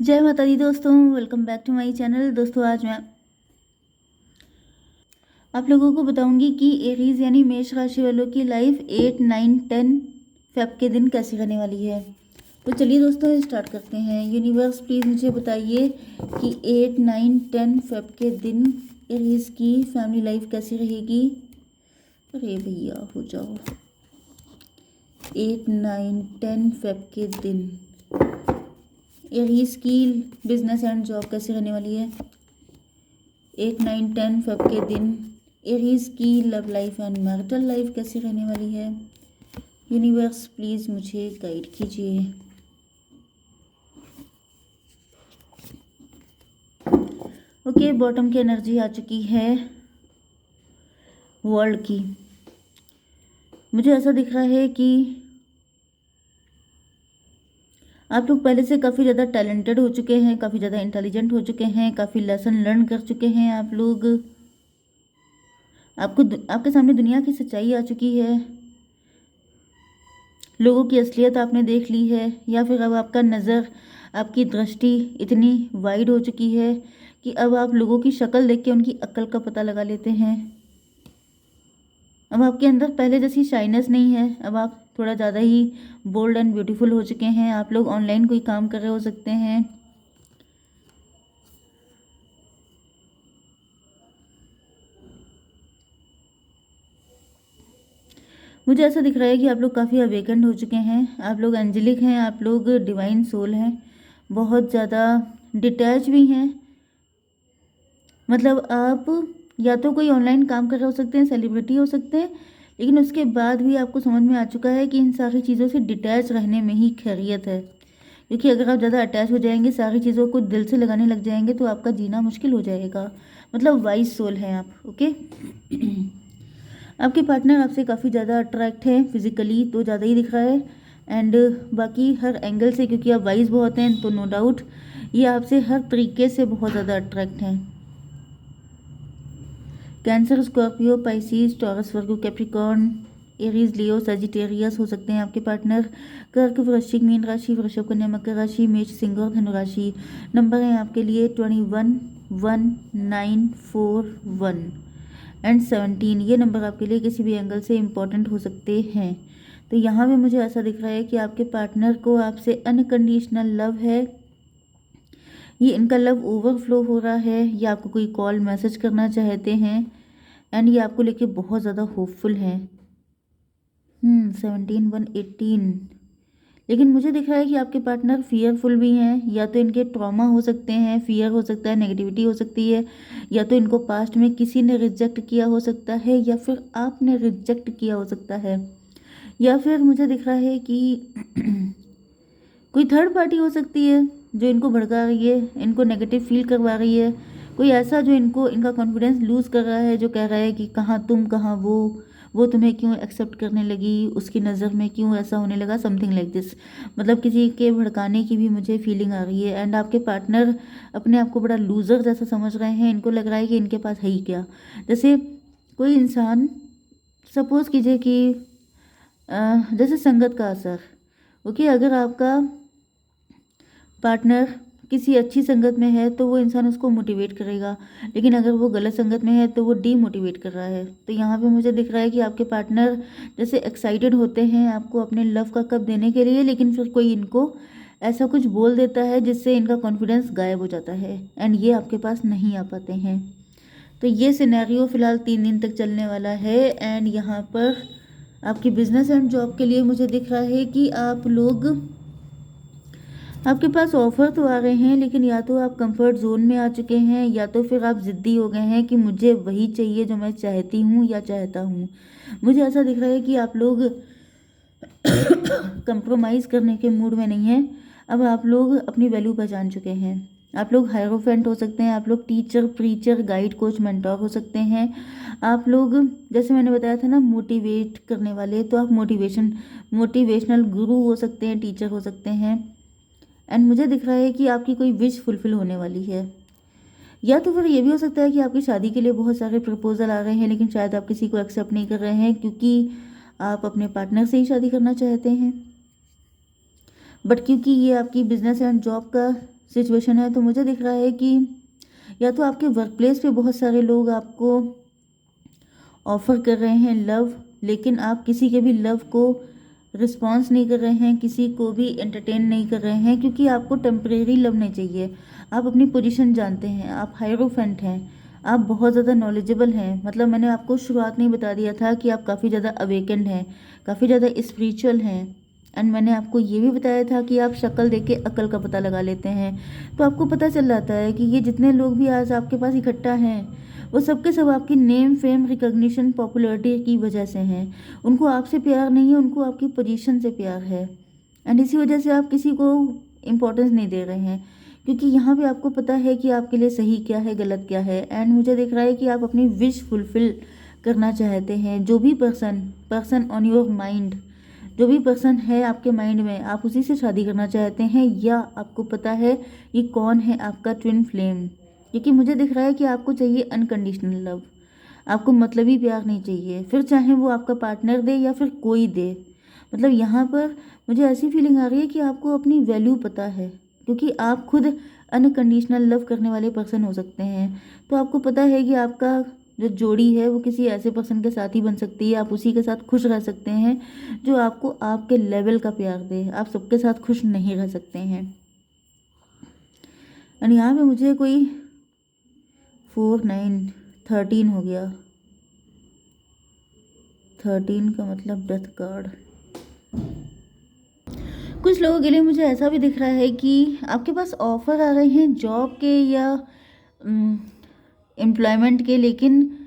जय माता दी दोस्तों, welcome back to my channel. दोस्तों आज मैं आप लोगों को बताऊंगी कि एरीज यानी मेष राशि वालों की लाइफ 8, 9, 10 फेब के दिन कैसी रहने वाली है। तो चलिए दोस्तों स्टार्ट करते हैं। यूनिवर्स प्लीज़ मुझे बताइए कि 8, 9, 10 फेब के दिन एरीज की फैमिली लाइफ कैसी रहेगी। अरे भैया हो जाओ। 8, 9, 10 फेब के दिन एरीज की बिजनेस एंड जॉब कैसी रहने वाली है। 8, 9, 10 फेब के दिन एरीज की love life and marital life कैसी रहने वाली है। यूनिवर्स प्लीज़ मुझे गाइड कीजिए। ओके, बॉटम की एनर्जी आ चुकी है वर्ल्ड की। मुझे ऐसा दिख रहा है कि आप लोग पहले से काफ़ी ज़्यादा टैलेंटेड हो चुके हैं, काफ़ी ज़्यादा इंटेलिजेंट हो चुके हैं, काफ़ी लेसन लर्न कर चुके हैं। आप लोग आपके सामने दुनिया की सच्चाई आ चुकी है, लोगों की असलियत आपने देख ली है, या फिर अब आपका नज़र, आपकी दृष्टि इतनी वाइड हो चुकी है कि अब आप लोगों की शक्ल देख के उनकी अक्ल का पता लगा लेते हैं। अब आपके अंदर पहले जैसी शाइनेस नहीं है, अब आप थोड़ा ज़्यादा ही बोल्ड एंड ब्यूटीफुल हो चुके हैं। आप लोग ऑनलाइन कोई काम कर रहे हो सकते हैं। मुझे ऐसा दिख रहा है कि आप लोग काफ़ी अवेकेंड हो चुके हैं। आप लोग एंजेलिक हैं, आप लोग डिवाइन सोल हैं, बहुत ज़्यादा डिटैच भी हैं। मतलब आप या तो कोई ऑनलाइन काम कर रहे हो सकते हैं, सेलिब्रिटी हो सकते हैं, लेकिन उसके बाद भी आपको समझ में आ चुका है कि इन सारी चीज़ों से डिटैच रहने में ही खैरियत है। क्योंकि अगर आप ज़्यादा अटैच हो जाएंगे, सारी चीज़ों को दिल से लगाने लग जाएंगे, तो आपका जीना मुश्किल हो जाएगा। मतलब वाइज सोल हैं आप। ओके आपके पार्टनर आपसे काफ़ी ज़्यादा अट्रैक्ट है, फिजिकली तो ज़्यादा ही दिख रहा है, एंड बाकी हर एंगल से, क्योंकि आप वाइज बहुत हैं, तो नो डाउट ये आपसे हर तरीके से बहुत ज़्यादा अट्रैक्ट हैं। कैंसर, स्कॉर्पियो, पाइसिस, टॉरस, वर्गो, कैप्रिकॉर्न, एरीज, लियो, सजिटेरियस हो सकते हैं आपके पार्टनर। कर्क, वृश्चिक, मीन राशि, वृषभ, कन्या, मकर राशि, मेष, सिंह और धनु राशि। नंबर हैं आपके लिए 21, 1, 9, 4, 1 एंड 17। ये नंबर आपके लिए किसी भी एंगल से इम्पॉर्टेंट हो सकते हैं। तो यहाँ पे मुझे ऐसा दिख रहा है कि आपके पार्टनर को आपसे अनकंडीशनल लव है। ये इनका लव ओवरफ्लो हो रहा है, ये आपको कोई कॉल मैसेज करना चाहते हैं, एंड ये आपको लेके बहुत ज़्यादा होपफुल है। 17, 1, 18। लेकिन मुझे दिख रहा है कि आपके पार्टनर फियरफुल भी हैं। या तो इनके ट्रॉमा हो सकते हैं, फियर हो सकता है, नेगेटिविटी हो सकती है, या तो इनको पास्ट में किसी ने रिजेक्ट किया हो सकता है, या फिर आपने रिजेक्ट किया हो सकता है, या फिर मुझे दिख रहा है कि कोई थर्ड पार्टी हो सकती है जो इनको भड़का रही है, इनको नेगेटिव फील करवा रही है। कोई ऐसा जो इनका कॉन्फिडेंस लूज़ कर रहा है, जो कह रहा है कि कहाँ तुम कहाँ वो तुम्हें क्यों एक्सेप्ट करने लगी, उसकी नज़र में क्यों ऐसा होने लगा, समथिंग लाइक दिस। मतलब किसी के भड़काने की भी मुझे फीलिंग आ रही है। एंड आपके पार्टनर अपने आप को बड़ा लूज़र जैसा समझ रहे हैं। इनको लग रहा है कि इनके पास है ही क्या। जैसे कोई इंसान, सपोज़ कीजिए कि जैसे संगत का असर। ओके, अगर आपका पार्टनर किसी अच्छी संगत में है तो वो इंसान उसको मोटिवेट करेगा, लेकिन अगर वो गलत संगत में है तो वो डीमोटिवेट कर रहा है। तो यहाँ पे मुझे दिख रहा है कि आपके पार्टनर जैसे एक्साइटेड होते हैं आपको अपने लव का कप देने के लिए, लेकिन फिर कोई इनको ऐसा कुछ बोल देता है जिससे इनका कॉन्फिडेंस गायब हो जाता है, एंड ये आपके पास नहीं आ पाते हैं। तो ये सिनेरियो फ़िलहाल 3 दिन तक चलने वाला है। एंड यहाँ पर आपकी बिजनेस एंड जॉब के लिए मुझे दिख रहा है कि आपके पास ऑफ़र तो आ रहे हैं, लेकिन या तो आप कंफर्ट जोन में आ चुके हैं, या तो फिर आप ज़िद्दी हो गए हैं कि मुझे वही चाहिए जो मैं चाहती हूँ या चाहता हूँ। मुझे ऐसा दिख रहा है कि आप लोग कंप्रोमाइज़ करने के मूड में नहीं हैं। अब आप लोग अपनी वैल्यू पहचान चुके हैं। आप लोग हायरोफेंट हो सकते हैं, आप लोग teacher, preacher, guide, coach, mentor हो सकते हैं। आप लोग, जैसे मैंने बताया था ना, मोटिवेट करने वाले, तो आप मोटिवेशनल गुरु हो सकते हैं, टीचर हो सकते हैं। एंड मुझे दिख रहा है कि आपकी कोई विश फुलफिल होने वाली है। या तो फिर ये भी हो सकता है कि आपकी शादी के लिए बहुत सारे प्रपोजल आ रहे हैं, लेकिन शायद आप किसी को एक्सेप्ट नहीं कर रहे हैं क्योंकि आप अपने पार्टनर से ही शादी करना चाहते हैं। बट क्योंकि ये आपकी बिजनेस एंड जॉब का सिचुएशन है, तो मुझे दिख रहा है कि या तो आपके वर्क प्लेस पे बहुत सारे लोग आपको ऑफ़र कर रहे हैं लव, लेकिन आप किसी के भी लव को रिस्पॉन्स नहीं कर रहे हैं, किसी को भी एंटरटेन नहीं कर रहे हैं, क्योंकि आपको टेम्परेरी लव नहीं चाहिए। आप अपनी पोजीशन जानते हैं, आप हायरोफेंट हैं, आप बहुत ज़्यादा नॉलेजेबल हैं। मतलब मैंने आपको शुरुआत में ही बता दिया था कि आप काफ़ी ज़्यादा अवेकेंड हैं, काफ़ी ज़्यादा स्पिरिचुअल हैं। एंड मैंने आपको ये भी बताया था कि आप शक्ल देख के अकल का पता लगा लेते हैं। तो आपको पता चल जाता है कि ये जितने लोग भी आज आपके पास इकट्ठा हैं, वो सब के सब आपकी नेम, फेम, रिकॉग्निशन, पॉपुलैरिटी की वजह से हैं। उनको आपसे प्यार नहीं है, उनको आपकी पोजीशन से प्यार है। एंड इसी वजह से आप किसी को इम्पोर्टेंस नहीं दे रहे हैं, क्योंकि यहाँ पे आपको पता है कि आपके लिए सही क्या है, गलत क्या है। एंड मुझे दिख रहा है कि आप अपनी विश फुलफिल करना चाहते हैं। जो भी पर्सन ऑन योर माइंड, जो भी पर्सन है आपके माइंड में, आप उसी से शादी करना चाहते हैं, या आपको पता है ये कौन है आपका ट्विन फ्लेम। क्योंकि मुझे दिख रहा है कि आपको चाहिए अनकंडीशनल लव, आपको मतलबी प्यार नहीं चाहिए, फिर चाहे वो आपका पार्टनर दे या फिर कोई दे। मतलब यहाँ पर मुझे ऐसी फीलिंग आ रही है कि आपको अपनी वैल्यू पता है, क्योंकि आप खुद अनकंडीशनल लव करने वाले पर्सन हो सकते हैं। तो आपको पता है कि आपका जो जोड़ी है वो किसी ऐसे पर्सन के साथ ही बन सकती है, आप उसी के साथ खुश रह सकते हैं जो आपको आपके लेवल का प्यार दे। आप सबके साथ खुश नहीं रह सकते हैं। और यहाँ पे मुझे कोई 4 9 13 हो गया। 13 का मतलब डेथ कार्ड। कुछ लोगों के लिए मुझे ऐसा भी दिख रहा है कि आपके पास ऑफ़र आ रहे हैं जॉब के या एम्प्लॉयमेंट के, लेकिन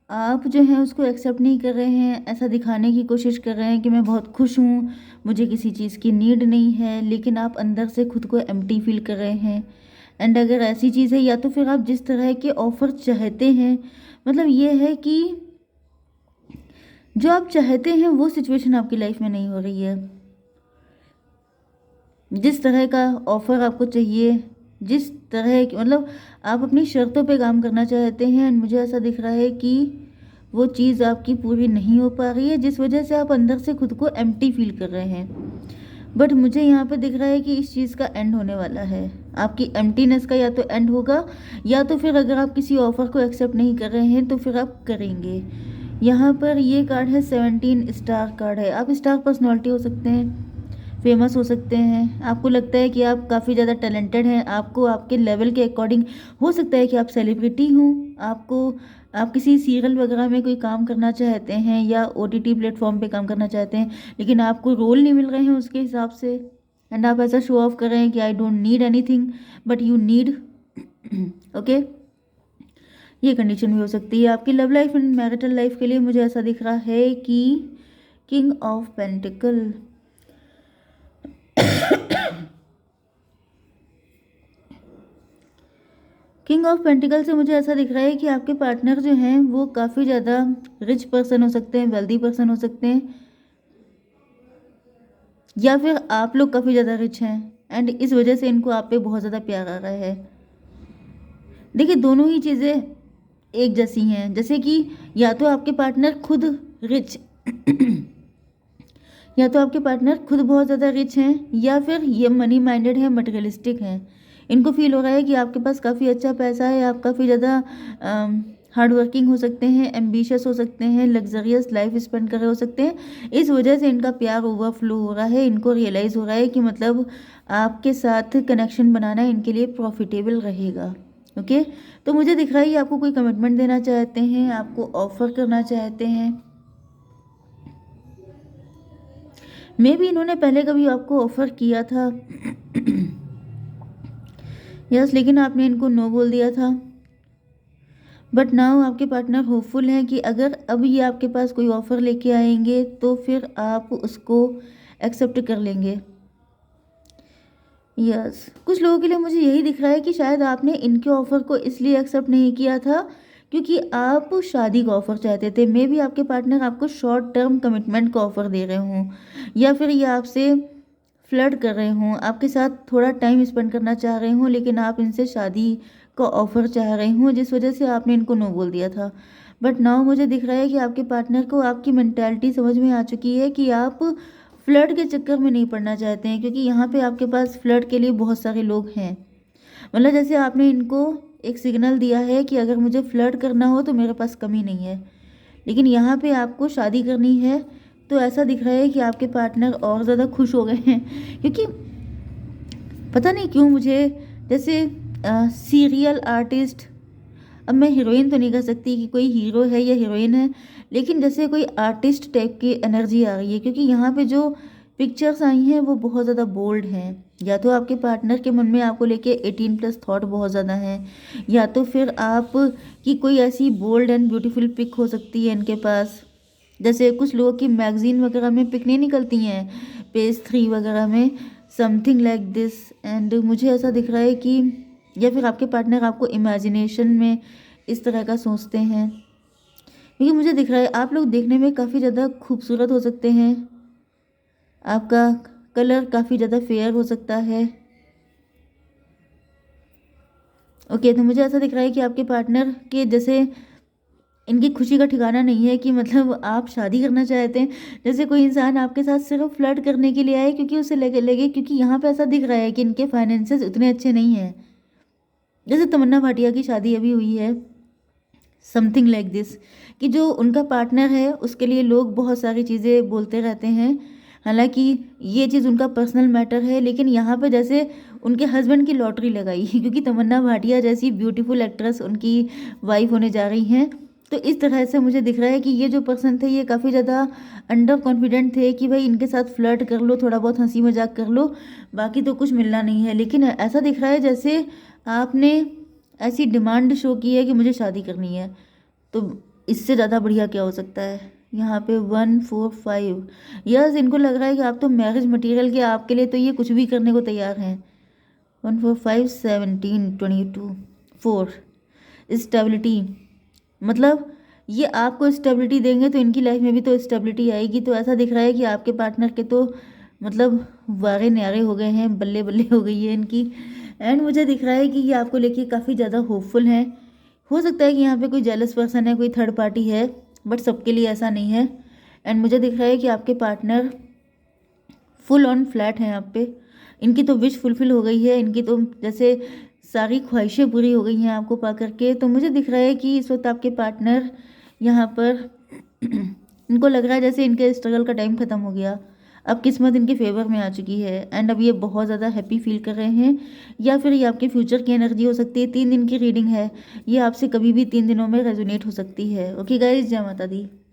आप जो हैं उसको एक्सेप्ट नहीं कर रहे हैं। ऐसा दिखाने की कोशिश कर रहे हैं कि मैं बहुत खुश हूँ, मुझे किसी चीज़ की नीड नहीं है, लेकिन आप अंदर से खुद को एम्प्टी फील कर रहे हैं। एंड अगर ऐसी चीज़ है, या तो फिर आप जिस तरह के ऑफ़र चाहते हैं, मतलब ये है कि जो आप चाहते हैं वो सिचुएशन आपकी लाइफ में नहीं हो रही है। जिस तरह का ऑफ़र आपको चाहिए, जिस तरह की, मतलब आप अपनी शर्तों पे काम करना चाहते हैं, एंड मुझे ऐसा दिख रहा है कि वो चीज़ आपकी पूरी नहीं हो पा रही है, जिस वजह से आप अंदर से खुद को एम्प्टी फील कर रहे हैं। बट मुझे यहाँ पे दिख रहा है कि इस चीज़ का एंड होने वाला है। आपकी एम्प्टीनेस का या तो एंड होगा, या तो फिर अगर आप किसी ऑफ़र को एक्सेप्ट नहीं कर रहे हैं तो फिर आप करेंगे। यहाँ पर ये कार्ड है 17 स्टार कार्ड है। आप स्टार पर्सनालिटी हो सकते हैं, फेमस हो सकते हैं, आपको लगता है कि आप काफ़ी ज़्यादा टैलेंटेड हैं, आपको आपके लेवल के अकॉर्डिंग हो सकता है कि आप सेलिब्रिटी हों, आप किसी सीरियल वगैरह में कोई काम करना चाहते हैं या ओटीटी प्लेटफॉर्म पे काम करना चाहते हैं, लेकिन आपको रोल नहीं मिल रहे हैं उसके हिसाब से। एंड आप ऐसा शो ऑफ कर रहे हैं कि I don't need anything but you need. Okay, ये कंडीशन भी हो सकती है आपकी love life and marital life के लिए। मुझे ऐसा दिख रहा है कि king of pentacle, king of pentacle से मुझे ऐसा दिख रहा है कि आपके पार्टनर जो हैं वो काफ़ी ज़्यादा रिच पर्सन हो सकते हैं, वेल्दी पर्सन हो सकते हैं, या फिर आप लोग काफ़ी ज़्यादा रिच हैं एंड इस वजह से इनको आप पे बहुत ज़्यादा प्यार आ रहा है। देखिए, दोनों ही चीज़ें एक जैसी हैं, जैसे कि या तो आपके पार्टनर खुद रिच या तो आपके पार्टनर खुद बहुत ज़्यादा रिच हैं, या फिर ये मनी माइंडेड है, मटेरियलिस्टिक हैं। इनको फील हो रहा है कि आपके पास काफ़ी अच्छा पैसा है, आप काफ़ी ज़्यादा हार्ड वर्किंग हो सकते हैं, एम्बिशियस हो सकते हैं, लग्जरियस लाइफ स्पेंड कर रहे हो सकते हैं। इस वजह से इनका प्यार ओवरफ्लो हो रहा है। इनको रियलाइज़ हो रहा है कि मतलब आपके साथ कनेक्शन बनाना इनके लिए प्रॉफिटेबल रहेगा। ओके, तो मुझे दिख रहा है कि आपको कोई कमिटमेंट देना चाहते हैं, आपको ऑफ़र करना चाहते हैं। मे भी इन्होंने पहले कभी आपको ऑफ़र किया था यस, लेकिन आपने इनको नो बोल दिया था। बट नाउ आपके पार्टनर होपफुल हैं कि अगर अब ये आपके पास कोई ऑफ़र लेके आएंगे तो फिर आप उसको एक्सेप्ट कर लेंगे। यस, कुछ लोगों के लिए मुझे यही दिख रहा है कि शायद आपने इनके ऑफ़र को इसलिए एक्सेप्ट नहीं किया था क्योंकि आप शादी का ऑफ़र चाहते थे। मे बी आपके पार्टनर आपको शॉर्ट टर्म कमिटमेंट का ऑफ़र दे रहे हों, या फिर ये आपसे फ्लर्ट कर रहे हों, आपके साथ थोड़ा टाइम स्पेंड करना चाह रहे हों, लेकिन आप इनसे शादी का ऑफ़र चाह रहे हों, जिस वजह से आपने इनको नो बोल दिया था। बट नाउ मुझे दिख रहा है कि आपके पार्टनर को आपकी मेंटालिटी समझ में आ चुकी है कि आप फ्लर्ट के चक्कर में नहीं पड़ना चाहते हैं, क्योंकि यहाँ पे आपके पास फ्लर्ट के लिए बहुत सारे लोग हैं। मतलब जैसे आपने इनको एक सिग्नल दिया है कि अगर मुझे फ्लर्ट करना हो तो मेरे पास कमी नहीं है, लेकिन यहाँ पे आपको शादी करनी है। तो ऐसा दिख रहा है कि आपके पार्टनर और ज़्यादा खुश हो गए हैं, क्योंकि पता नहीं क्यों मुझे जैसे सीरियल आर्टिस्ट, अब मैं हीरोइन तो नहीं कह सकती कि कोई हीरो है या हीरोइन है, लेकिन जैसे कोई आर्टिस्ट टाइप की एनर्जी आ रही है, क्योंकि यहाँ पे जो पिक्चर्स आई हैं वो बहुत ज़्यादा बोल्ड हैं। या तो आपके पार्टनर के मन में आपको लेके 18+ थॉट बहुत ज़्यादा हैं, या तो फिर आप की कोई ऐसी बोल्ड एंड ब्यूटीफुल पिक हो सकती है इनके पास। जैसे कुछ लोगों की मैगजीन वगैरह में पिक नहीं निकलती हैं, पेज 3 वगैरह में, समथिंग लाइक दिस। एंड मुझे ऐसा दिख रहा है कि या फिर आपके पार्टनर आपको इमेजिनेशन में इस तरह का सोचते हैं, क्योंकि मुझे दिख रहा है आप लोग देखने में काफ़ी ज़्यादा खूबसूरत हो सकते हैं, आपका कलर काफ़ी ज़्यादा फेयर हो सकता है। ओके, तो मुझे ऐसा दिख रहा है कि आपके पार्टनर के जैसे इनकी खुशी का ठिकाना नहीं है, कि मतलब आप शादी करना चाहते हैं। जैसे कोई इंसान आपके साथ सिर्फ फ्लर्ट करने के लिए आए, क्योंकि उसे लगे क्योंकि यहाँ पे ऐसा दिख रहा है कि इनके फाइनेंसेस उतने अच्छे नहीं हैं। जैसे तमन्ना भाटिया की शादी अभी हुई है, समथिंग लाइक दिस, कि जो उनका पार्टनर है उसके लिए लोग बहुत सारी चीज़ें बोलते रहते हैं, हालांकि ये चीज़ उनका पर्सनल मैटर है, लेकिन यहाँ पे जैसे उनके हस्बैंड की लॉटरी लगाई क्योंकि तमन्ना भाटिया जैसी ब्यूटीफुल एक्ट्रेस उनकी वाइफ होने जा रही हैं। तो इस तरह से मुझे दिख रहा है कि ये जो पर्सन थे ये काफ़ी ज़्यादा अंडर कॉन्फिडेंट थे कि भाई इनके साथ फ्लर्ट कर लो, थोड़ा बहुत हंसी मजाक कर लो, बाकी तो कुछ मिलना नहीं है। लेकिन ऐसा दिख रहा है जैसे आपने ऐसी डिमांड शो की है कि मुझे शादी करनी है, तो इससे ज़्यादा बढ़िया क्या हो सकता है। यहाँ पे 145, यस, इनको लग रहा है कि आप तो मैरिज मटेरियल के, आपके लिए तो ये कुछ भी करने को तैयार हैं। 145, 17, 22, 4, स्टेबिलिटी, मतलब ये आपको स्टेबिलिटी देंगे तो इनकी लाइफ में भी तो स्टेबिलिटी आएगी। तो ऐसा दिख रहा है कि आपके पार्टनर के तो मतलब वारे न्यारे हो गए हैं, बल्ले बल्ले हो गई है इनकी। एंड मुझे दिख रहा है कि ये आपको लेके काफ़ी ज़्यादा होपफुल हैं। हो सकता है कि यहाँ पे कोई जेलस पर्सन है, कोई थर्ड पार्टी है, बट सबके लिए ऐसा नहीं है। एंड मुझे दिख रहा है कि आपके पार्टनर फुल ऑन फ्लैट हैं आप पे, इनकी तो विश फुलफिल हो गई है, इनकी तो जैसे सारी ख्वाहिशें पूरी हो गई हैं आपको पा करके। तो मुझे दिख रहा है कि इस वक्त आपके पार्टनर यहाँ पर इनको लग रहा है जैसे इनके स्ट्रगल का टाइम ख़त्म हो गया, अब किस्मत इनके फेवर में आ चुकी है, एंड अब ये बहुत ज़्यादा हैप्पी फील कर रहे हैं। या फिर ये आपके फ्यूचर की एनर्जी हो सकती है। 3 दिन की रीडिंग है, ये आपसे कभी भी 3 दिनों में रेजोनेट हो सकती है। ओके गाइज, जय माता दी।